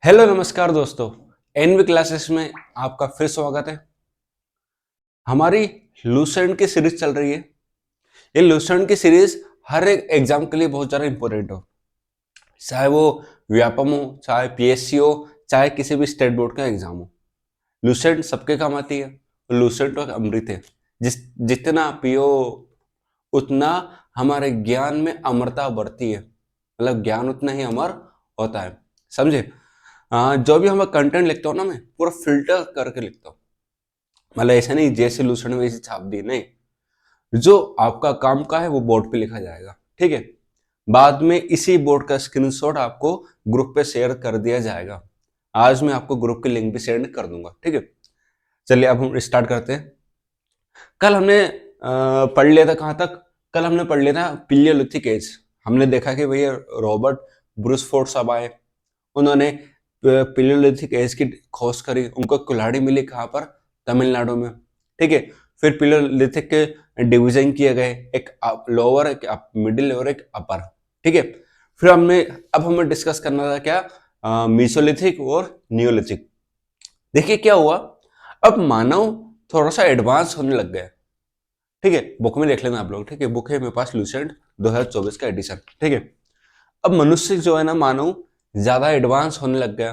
Hello नमस्कार दोस्तों। N V classes में आपका फिर स्वागत है। हमारी लूसेंट की सीरीज चल रही है। ये लूसेंट की सीरीज हर एक एग्जाम के लिए बहुत ज़्यादा इंपॉर्टेंट हो, चाहे वो व्यापम हो, चाहे पीएससी हो, चाहे किसी भी स्टेट बोर्ड का एग्जाम हो। लूसेंट सबके काम आती है। लूसेंट एक अमृत है। जितना पियो उतना हमारे ज्ञान में अमरता बढ़ती है, मतलब ज्ञान उतना ही अमर होता है। समझे? जो भी हम कंटेंट लिखता हूँ ना, मैं पूरा फिल्टर करके लिखता हूँ। मतलब ऐसा नहीं जैसे लूसेंट वैसे छाप दी, नहीं। जो आपका काम का है वो बोर्ड पे लिखा जाएगा, ठीक है। बाद में इसी बोर्ड का स्क्रीनशॉट आपको ग्रुप पे शेयर कर दिया जाएगा। आज मैं आपको ग्रुप की लिंक भी सेंड कर दूंगा, ठीक है। चलिए अब हम स्टार्ट करते हैं। कल हमने पढ़ लिया था कहाँ तक? कल हमने पढ़ लिया था पिलियोलिथिक एज। हमने देखा कि भैया रॉबर्ट ब्रूस फोर्ड साहब आए, उन्होंने पिलियोलिथिक एज की खोज करी। उनको कुल्हाड़ी मिली कहाँ पर? तमिलनाडु में, ठीक है। फिर पिलियोलिथिक के डिवीजन किए गए, एक लोअर, एक मिडिल और एक अपर, ठीक है। फिर अब हमें डिस्कस करना था क्या? मीसोलिथिक और नियोलिथिक। देखिए क्या हुआ, अब मानव थोड़ा सा एडवांस होने लग गया, ठीक है। बुक में देख लेना आप लोग, ठीक है। बुक है मेरे पास लूसेंट 2024 का एडिशन, ठीक है। अब मनुष्य जो है ना, मानव ज्यादा एडवांस होने लग गया।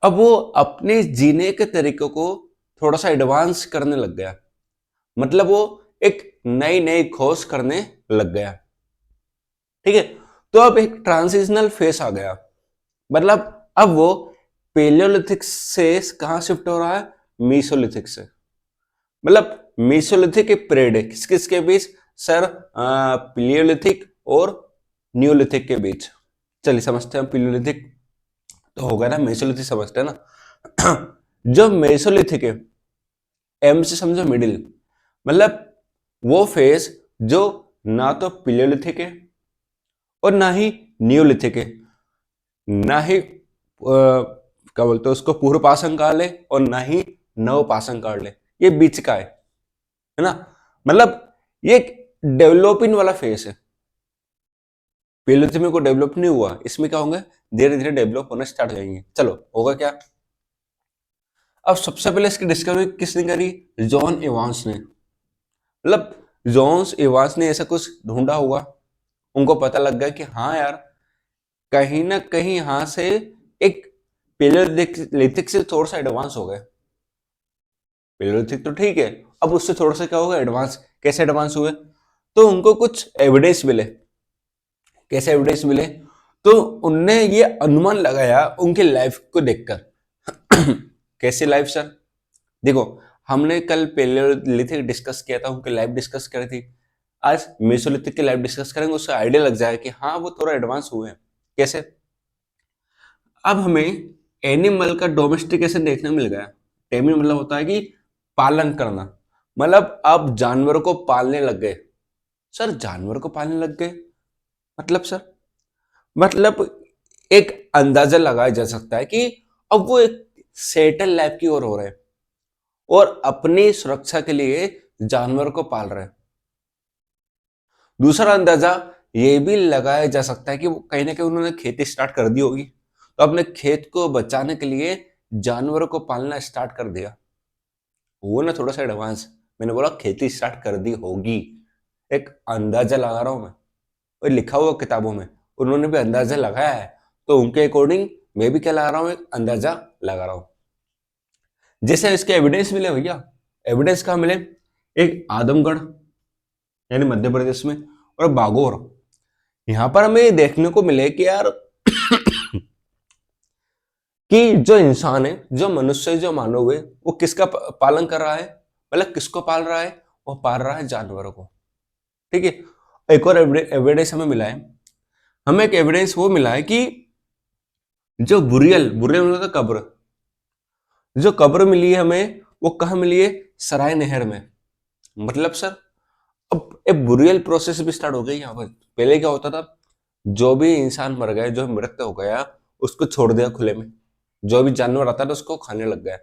अब वो अपने जीने के तरीकों को थोड़ा सा एडवांस करने लग गया, मतलब वो एक नई नई खोज करने लग गया, ठीक है। तो अब एक ट्रांजिशनल फेस आ गया, मतलब अब वो पेलियोलिथिक से कहां शिफ्ट हो रहा है? मीसोलिथिक से। मतलब मीसोलिथिक एक पीरियड है किस किस के बीच? सर, पिलियोलिथिक और न्यूलिथिक के बीच। चलिए समझते हैं। पिलियोलिथिक तो होगा ना, मेसोलिथिक समझते हैं ना। जो मेसोलिथिक है, एम से समझो मिडिल, मतलब वो फेज जो ना तो पिलियोलिथिक है और ना ही न्यूलिथिक है, ना ही क्या बोलते हैं उसको, पूर्व पाषाण काल है और ना ही नव पाषाण काल है। ये बीच का है ना। मतलब ये एक डेवलपिंग वाला फेज है। पिलियोलिथिक में कोई डेवलप नहीं हुआ, इसमें क्या होंगे? धीरे धीरे डेवलप होना स्टार्ट हो जाएंगे। चलो होगा क्या? अब सबसे पहले इसकी डिस्कवरी किसने करी? जॉन इवांस ने। मतलब जॉन्स इवांस ने ऐसा कुछ ढूंढा होगा, उनको पता लग गया कि हाँ यार, कहीं ना कहीं यहाँ से एक पेलियोलिथिक से थोड़ा सा एडवांस हो गए। पेलियोलिथिक तो ठीक है, अब उससे थोड़ा सा क्या होगा? एडवांस। कैसे एडवांस हुए? तो उनको कुछ एविडेंस मिले। कैसे एविडेंस मिले? तो उनने ये अनुमान लगाया उनकी लाइफ को देखकर। कैसे लाइफ सर? देखो, हमने कल पेलियोलिथिक डिस्कस किया था, उनकी लाइफ डिस्कस करी थी। आज मेसोलिथिक की लाइफ डिस्कस करेंगे, उससे आइडिया लग जाए कि हाँ वो थोड़ा एडवांस हुए हैं। कैसे? अब हमें एनिमल का डोमेस्टिकेशन देखने मिल गया। टेमिंग मतलब होता है कि पालन करना, मतलब आप जानवरों को पालने लग गए। सर जानवर को पालने लग गए मतलब? सर मतलब एक अंदाजा लगाया जा सकता है कि अब वो एक सेटल लाइफ की ओर हो रहे हैं और अपनी सुरक्षा के लिए जानवर को पाल रहे हैं। दूसरा अंदाजा ये भी लगाया जा सकता है कि वो कहीं ना कहीं उन्होंने खेती स्टार्ट कर दी होगी, तो अपने खेत को बचाने के लिए जानवरों को पालना स्टार्ट कर दिया। वो ना थोड़ा सा एडवांस। मैंने बोला खेती स्टार्ट कर दी होगी, एक अंदाजा लगा रहा हूं मैं। और लिखा हुआ किताबों में उन्होंने भी अंदाजा लगाया है, तो उनके अकॉर्डिंग मैं भी क्या लगा रहा हूँ? एक अंदाजा लगा रहा हूँ। जैसे इसके एविडेंस मिले भैया। एविडेंस कहाँ मिले? एक आदमगढ़ यानी मध्य प्रदेश में, और बागोर। यहां पर हमें देखने को मिले कि यार कि जो इंसान है, जो मनुष्य, जो मानव है, वो किसका पालन कर रहा है? मतलब किसको पाल रहा है? वो पाल रहा है जानवरों को, ठीक है। एक और एविडेंस हमें मिला है। हमें एक एविडेंस वो मिला है कि जो बुरियल बुरियल मतलब कब्र, जो कब्र मिली है हमें, वो कहाँ मिली है? सराय नहर में। मतलब सर, अब एक बुरियल प्रोसेस भी स्टार्ट हो गई यहाँ पर। पहले क्या होता था? जो भी इंसान मर गया, जो मृत हो गया, उसको छोड़ दिया खुले में, जो भी जानवर आता था उसको खाने लग गया।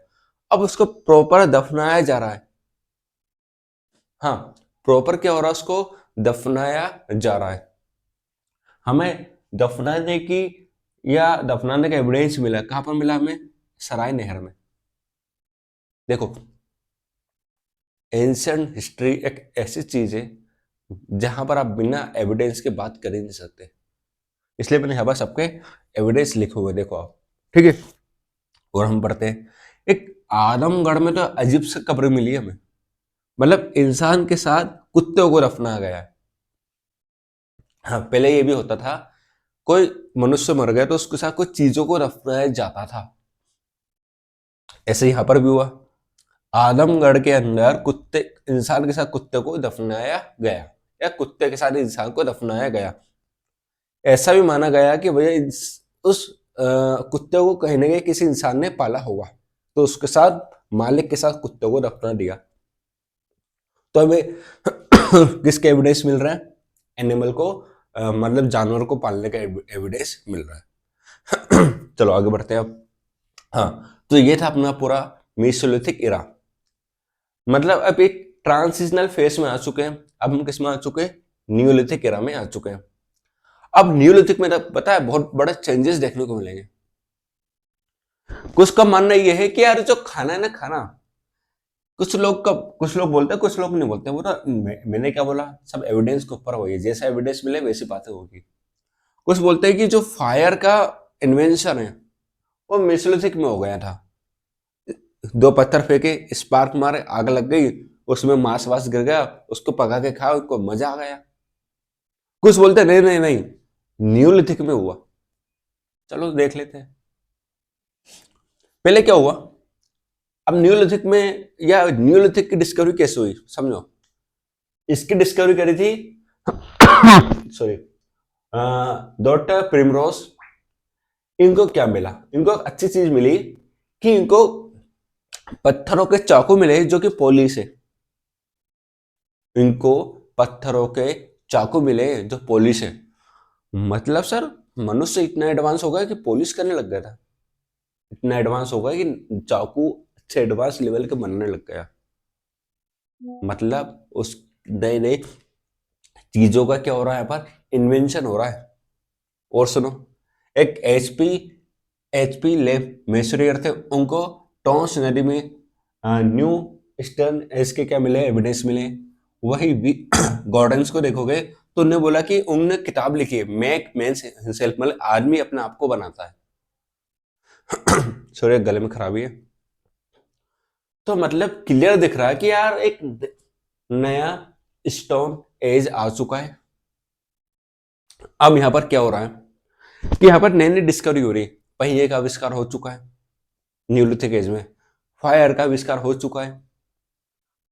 अब उसको प्रॉपर दफनाया जा रहा है। हाँ, प्रॉपर क्या हो रहा है? उसको दफनाया जा रहा है। हमें दफनाने की या दफनाने का एविडेंस मिला, कहां पर मिला हमें? सराय नहर में। देखो, एंशियंट हिस्ट्री एक ऐसी चीज है जहां पर आप बिना एविडेंस के बात कर ही नहीं सकते, इसलिए मैंने यहाँ पर सबके एविडेंस लिखे हुए, देखो आप, ठीक है। और हम पढ़ते हैं, एक आदमगढ़ में तो अजीब सी कब्र मिली है हमें, मतलब इंसान के साथ कुत्ते को दफनाया गया है। हाँ, पहले ये भी होता था, कोई मनुष्य मर गया तो उसके साथ कुछ चीजों को दफनाया जाता था, ऐसे यहाँ पर भी हुआ। आदमगढ़ के अंदर कुत्ते, इंसान के साथ कुत्ते को दफनाया गया, या कुत्ते के साथ इंसान को दफनाया गया। ऐसा भी माना गया कि भैया उस कुत्ते को कहीं ना कहीं किसी इंसान ने पाला होगा, तो उसके साथ, मालिक के साथ कुत्ते को दफना दिया। तो हमें किसके एविडेंस मिल रहा है? एनिमल को, मतलब जानवर को पालने का एविडेंस मिल रहा है। चलो आगे बढ़ते हैं अब। हाँ, तो ये था अपना पूरा मेसोलिथिक इरा, मतलब अब एक ट्रांजिशनल फेज में आ चुके हैं। अब हम किस में आ चुके हैं? न्यूलिथिक इरा में आ चुके हैं। अब न्यूलिथिक में पता है बहुत बड़ा चेंजेस देखने को मिलेंगे। कुछ का मानना यह है कि यार जो खाना है ना, खाना, कुछ लोग बोलते हैं, कुछ लोग नहीं बोलते। वो तो मैंने क्या बोला, सब एविडेंस के ऊपर हुई है, जैसा एविडेंस मिले वैसी बातें होगी। कुछ बोलते हैं कि जो फायर का इन्वेंशन है वो मेसोलिथिक में हो गया था, दो पत्थर फेंके, स्पार्क मारे, आग लग गई, उसमें मांस वास गिर गया, उसको पका के खाओ, उनको मजा आ गया। कुछ बोलते नहीं नहीं नहीं, न्यूलिथिक में हुआ। चलो देख लेते हैं पहले क्या हुआ। अब न्यूलिथिक में, या न्यूलिथिक की डिस्कवरी कैसे हुई समझो। इसकी डिस्कवरी करी थी सॉरी, डॉक्टर प्रिमरोज। इनको क्या मिला? इनको अच्छी चीज मिली कि इनको पत्थरों के चाकू मिले जो कि पॉलिश है। इनको पत्थरों के चाकू मिले जो पॉलिश है। मतलब सर, मनुष्य इतना एडवांस हो गया कि पॉलिश करने लग गया था, इतना एडवांस हो गया कि चाकू अच्छे एडवांस लेवल के बनने लग गया। मतलब उस नए नए चीजों का क्या हो रहा है, यहाँ पर इन्वेंशन हो रहा है। और सुनो, एक एचपी लेब मेसोरियर थे, उनको टॉन्स नदी में न्यू ईस्टर्न एज के क्या मिले, एविडेंस मिले। वही गॉर्डन्स को देखोगे तो उन्होंने बोला कि उन्होंने किताब लिखी है, मेक मैन हिमसेल्फ, मतलब आदमी अपने आप को बनाता है। सॉरी, गले में खराबी है। तो मतलब क्लियर दिख रहा है कि यार एक नया स्टोन एज आ चुका है। अब यहां पर क्या हो रहा है कि यहां पर नई नई डिस्कवरी हो रही है। पहिए का आविष्कार हो चुका है न्यूलिथिक एज में, फायर का आविष्कार हो चुका है,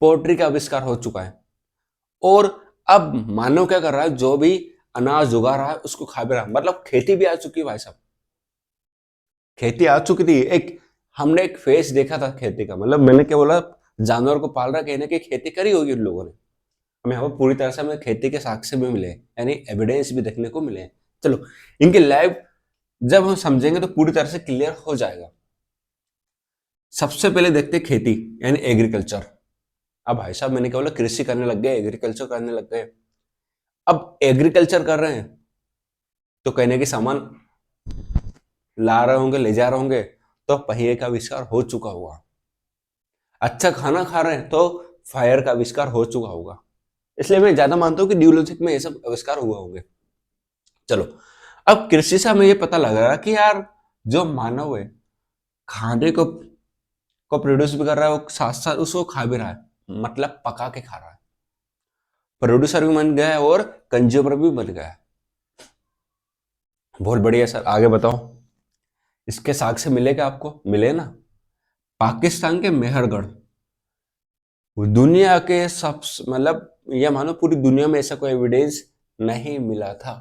पोट्री का आविष्कार हो चुका है। और अब मानव क्या कर रहा है, जो भी अनाज उगा रहा है उसको खा भी रहा है, मतलब खेती भी आ चुकी है भाई साहब। खेती आ चुकी थी, एक हमने एक फेस देखा था खेती का, मतलब मैंने क्या बोला, जानवर को पाल रहा, कहने की खेती करी होगी उन लोगों ने। हमें यहाँ पर पूरी तरह से हमें खेती के साक्ष्य भी मिले, यानी एविडेंस भी देखने को मिले। चलो, इनके लाइव जब हम समझेंगे तो पूरी तरह से क्लियर हो जाएगा। सबसे पहले देखते हैं खेती, यानी एग्रीकल्चर। अब भाई साहब मैंने क्या बोला, कृषि करने लग गए, एग्रीकल्चर करने लग गए। अब एग्रीकल्चर कर रहे हैं तो कहने के सामान ला रहे होंगे, ले जा रहे होंगे, तो पहिए का आविष्कार हो चुका होगा। अच्छा खाना खा रहे हैं तो फायर का आविष्कार हो चुका होगा। इसलिए मैं ज्यादा मानता हूँ कि न्यूलिथिक में ये सब आविष्कार हुआ होंगे। चलो, अब कृषि से हमें ये पता लग रहा है कि यार जो मानव है, खाने को प्रोड्यूस भी कर रहा है, वो साथ साथ उसको खा भी रहा है, मतलब पका के खा रहा है। प्रोड्यूसर भी बन गया है और कंज्यूमर भी बन गया है। बहुत बढ़िया सर, आगे बताओ। इसके साक्ष्य मिलेगा आपको, मिले ना। पाकिस्तान के मेहरगढ़, दुनिया के सब, मतलब यह मानो पूरी दुनिया में ऐसा कोई एविडेंस नहीं मिला था।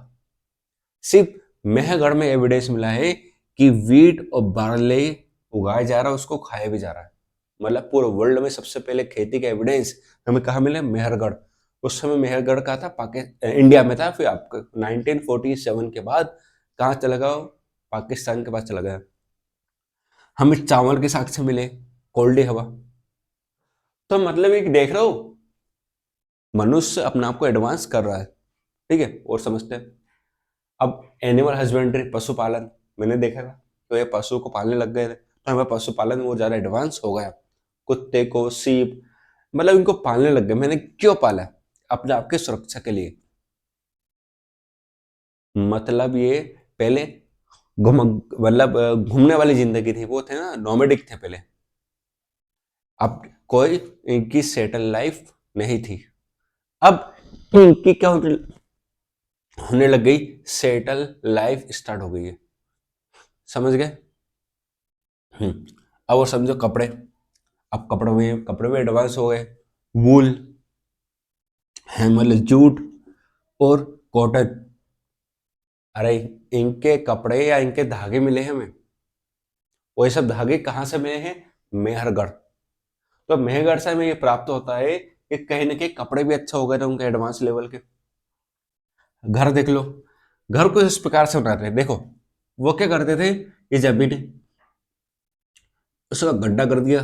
सिर्फ मेहरगढ़ में एविडेंस मिला है कि वीट और बार्ले उगाया जा रहा है, उसको खाया भी जा रहा है। मतलब पूरे वर्ल्ड में सबसे पहले खेती का एविडेंस हमें कहाँ मिले? मेहरगढ़। उस समय मेहरगढ़ का था इंडिया में था, फिर आपका 1947 के बाद कहाँ चला गया? पाकिस्तान के पास चला गया। हमें चावल के साक्ष्य मिले, कोल्डी हवा। तो मतलब एक देख रहे हो, मनुष्य अपने आप को एडवांस कर रहा है, ठीक है। और समझते हैं अब एनिमल हस्बेंड्री, पशुपालन, मैंने देखा था, तो ये पशु को पालने लग गए थे, तो हमें पशुपालन में वो ज़्यादा एडवांस हो गया। कुत्ते को, सीप, मतलब इनको पालने लग गए। मैंने क्यों पाला? अपने आपकी सुरक्षा के लिए। मतलब ये पहले घुम मतलब घूमने वाली जिंदगी थी, वो थे ना, नोमेडिक थे पहले। अब कोई इनकी सेटल लाइफ नहीं थी। अब इनकी क्या होने लग गई? सेटल लाइफ स्टार्ट हो गई है। समझ गए? अब वो समझो कपड़े। अब कपड़े में एडवांस हो गए। वूल है, मतलब जूट और कॉटन। अरे इनके कपड़े या इनके धागे मिले हैं हमें। वो ये सब धागे कहाँ से मिले हैं? मेहरगढ़। तो मेहरगढ़ से हमें ये प्राप्त होता है कि कहीं ना कहीं कपड़े भी अच्छा हो गए थे उनके, एडवांस लेवल के। घर देख लो, घर को इस प्रकार से बनाते हैं। देखो वो क्या करते थे, ये जमीन है, उसका गड्ढा कर दिया,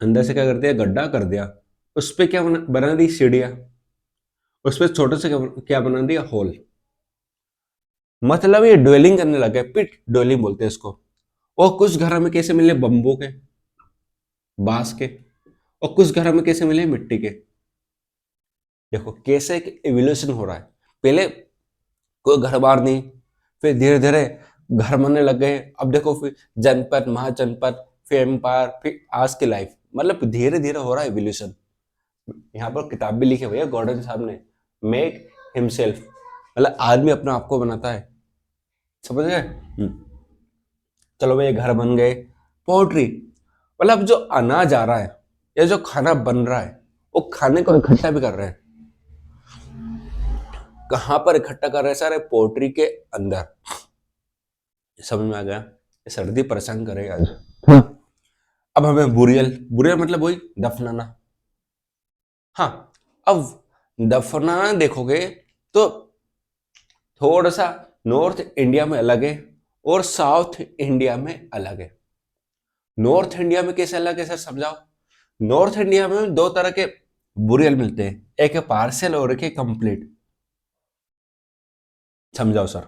अंदर से क्या कर दिया, गड्ढा कर दिया, उस पे क्या बना दी, सीढ़ियां, उस पे छोटे से क्या बना दिया, होल। मतलब ये ड्वेलिंग करने लगे, पिट ड्वेलिंग बोलते हैं इसको। और कुछ घर में कैसे मिले, बम्बू के, बांस के। और कुछ घर में कैसे मिले, मिट्टी के। देखो कैसे एक एवोल्यूशन हो रहा है। पहले कोई घर बार नहीं, फिर धीरे धीरे घर बनने लग गए। अब देखो फिर जनपद, महाजनपद, फिर एम्पायर, फिर आज की लाइफ। मतलब धीरे धीरे हो रहा है एवोल्यूशन। यहाँ पर किताब भी लिखे हुए है गॉर्डन साहब ने, मेक हिमसेल्फ, मतलब आदमी अपने आप को बनाता है। समझ गए? चलो भाई, घर बन गए। पोल्ट्री, मतलब जो अनाज आ रहा है या जो खाना बन रहा है, वो खाने को इकट्ठा भी कर रहे हैं। कहां पर इकट्ठा कर रहे हैं सारे? पोल्ट्री के अंदर। समझ में आ गया? ये सर्दी परेशान करेगा आज। हाँ। अब हमें बुरियल, बुरियल मतलब वही दफनाना। हाँ, अब दफनाना देखोगे तो थोड़ा सा नॉर्थ इंडिया में अलग है और साउथ इंडिया में अलग है। नॉर्थ इंडिया में कैसे अलग है सर, समझाओ। नॉर्थ इंडिया में दो तरह के बुरियल मिलते हैं, एक है पार्शियल और एक है कंप्लीट। समझाओ सर।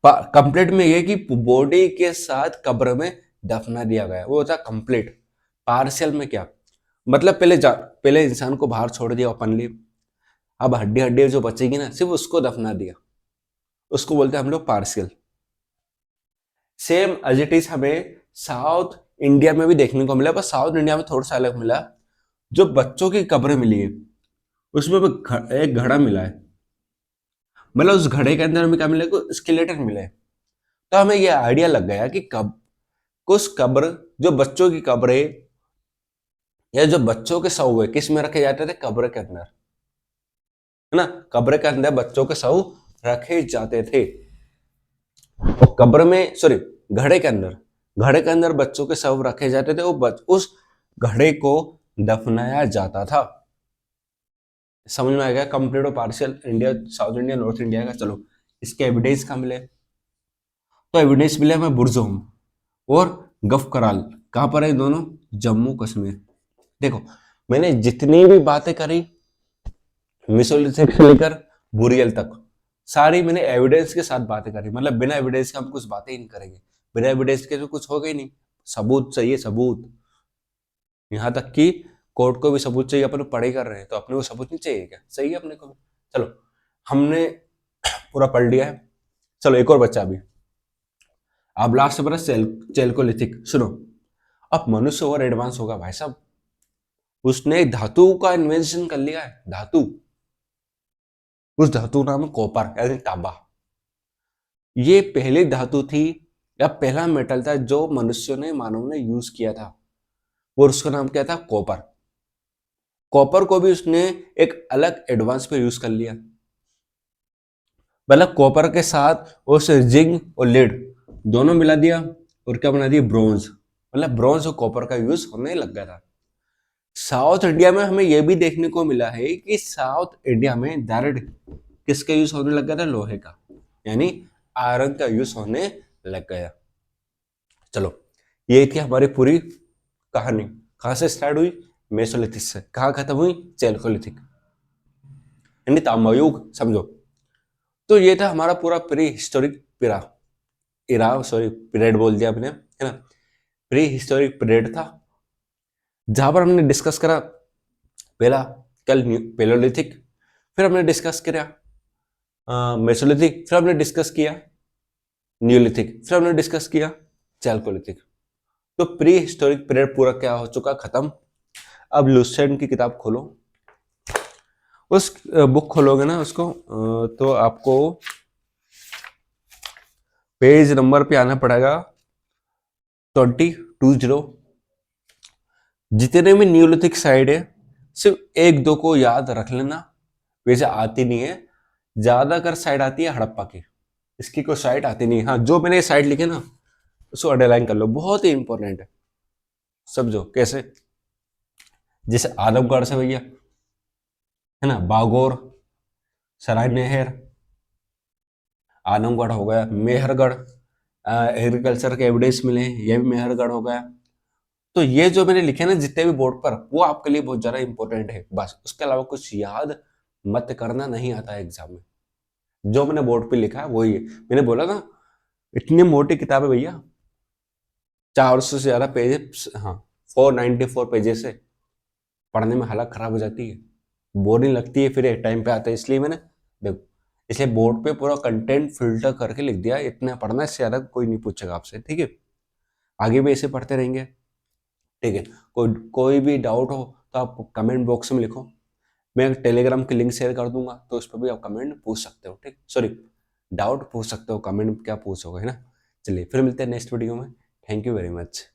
कंप्लीट में ये कि बॉडी के साथ कब्र में दफना दिया गया, वो होता है कंप्लीट। पार्शियल में क्या मतलब, पहले इंसान को बाहर छोड़ दिया ओपनली, अब हड्डी हड्डी जो बचेगी ना, सिर्फ उसको दफना दिया, उसको बोलते हैं हम लोग partial. Same as it is हमें साउथ इंडिया में भी देखने को मिला, पर साउथ इंडिया में थोड़ा सा अलग मिला। जो बच्चों की कब्र मिली है उसमें भी एक घड़ा मिला है, मतलब उस घड़े के अंदर हमें क्या मिला, स्केलेटन मिले। तो हमें यह आइडिया लग गया कि कब कुछ कब्र, जो बच्चों की कब्र है या जो बच्चों के शव है, किस में रखे जाते थे, कब्र के अंदर, है ना। कब्र के अंदर बच्चों के शव रखे जाते थे। और कब्र में, सॉरी, घड़े के अंदर बच्चों के शव रखे जाते थे। उस घड़े को दफनाया जाता था। समझ में आ गया? कंप्लीट और partial, India, south India, north India का। चलो इसके एविडेंस कहाँ मिले? तो एविडेंस मिले हमें बुरजोम और गफकराल। कहां पर है दोनों? जम्मू कश्मीर। देखो मैंने जितनी भी बातें करी मेसोलिथिक से लेकर बुरियल तक, सारी मैंने एविडेंस के साथ बातें करी। मतलब बिना एविडेंस के हम कुछ बातें ही नहीं करेंगे। बिना एविडेंस के तो कुछ होगा ही नहीं। सबूत चाहिए, सबूत। यहाँ तक कि कोर्ट को भी सबूत चाहिए। अपन पढ़ाई कर रहे हैं तो अपने को सबूत नहीं चाहिए क्या? सही है अपने को भी। चलो हमने पूरा पढ़ लिया है। चलो एक और बच्चा अभी। अब लास्ट बरस चैल्कोलिथिक। सुनो, अब मनुष्य और एडवांस होगा भाई साहब। उसने धातु का इन्वेंशन कर लिया है, धातु। उस धातु नाम है कॉपर, यानी तांबा। ये पहली धातु थी या पहला मेटल था जो मनुष्यों ने, मानव ने यूज किया था, और उसका नाम क्या था? कॉपर। कॉपर को भी उसने एक अलग एडवांस पे यूज कर लिया। मतलब कॉपर के साथ उस जिंक और लेड दोनों मिला दिया और क्या बना दिया? ब्रॉन्ज। मतलब ब्रॉन्ज और कॉपर का यूज होने लग गया था। साउथ इंडिया में हमें यह भी देखने को मिला है कि साउथ इंडिया में डायरेक्ट किसका यूज होने लग गया था? लोहे का, यानी आयरन का यूज होने लग गया। चलो ये थी हमारी पूरी कहानी। कहां से स्टार्ट हुई? मेसोलिथिक से। कहां खत्म हुई? चैल्कोलिथिक, यानी तांबा युग। समझो, तो ये था हमारा पूरा प्री हिस्टोरिक पीरा। इरा, सॉरी पीरियड बोल दिया आपने, है ना। प्री हिस्टोरिक पीरियड था जहां पर हमने डिस्कस करा पहला कल पेलोलिथिक, फिर हमने डिस्कस किया मेसोलिथिक, फिर हमने डिस्कस किया न्यूलिथिक, फिर हमने डिस्कस किया चैल्कोलिथिक। तो प्री हिस्टोरिक पीरियड पूरा क्या हो चुका, खत्म। अब लुसेंट की किताब खोलो, उस बुक खोलोगे ना उसको, तो आपको पेज नंबर पे आना पड़ेगा 2020। जितने भी न्यूलिथिक साइड है सिर्फ एक दो को याद रख लेना, वैसे आती नहीं है, ज्यादातर साइड आती है हड़प्पा की, इसकी कोई साइड आती नहीं है। हाँ, जो मैंने साइड लिखे ना उसको अंडरलाइन कर लो, बहुत ही इंपॉर्टेंट है। समझो कैसे, जैसे आदमगढ़ से भैया, है ना, बागोर, सराय मेहर, आनंदगढ़ हो गया, मेहरगढ़, एग्रीकल्चर के एविडेंस मिले हैं, ये भी मेहरगढ़ हो गया। तो ये जो मैंने लिखे ना जितने भी बोर्ड पर, वो आपके लिए बहुत ज्यादा इंपॉर्टेंट है, बस उसके अलावा कुछ याद मत करना, नहीं आता है एग्जाम में। जो मैंने बोर्ड पे लिखा है वही है। मैंने बोला ना इतनी मोटी किताब है भैया, 400 से ज्यादा पेज, हाँ 494 पेजेस है, पढ़ने में हालत खराब हो जाती है, बोरिंग लगती है, फिर एक टाइम पे आता है। इसलिए मैंने देखो, इसलिए बोर्ड पे पूरा कंटेंट फिल्टर करके लिख दिया, इतना पढ़ना, इससे ज्यादा कोई नहीं पूछेगा आपसे, ठीक है। आगे भी ऐसे पढ़ते रहेंगे, ठीक है। कोई भी डाउट हो तो आप कमेंट बॉक्स में लिखो, मैं टेलीग्राम की लिंक शेयर कर दूंगा, तो उस पर भी आप कमेंट पूछ सकते हो, ठीक, सॉरी डाउट पूछ सकते हो, कमेंट क्या पूछोगे, है ना। चलिए फिर मिलते हैं नेक्स्ट वीडियो में, थैंक यू वेरी मच।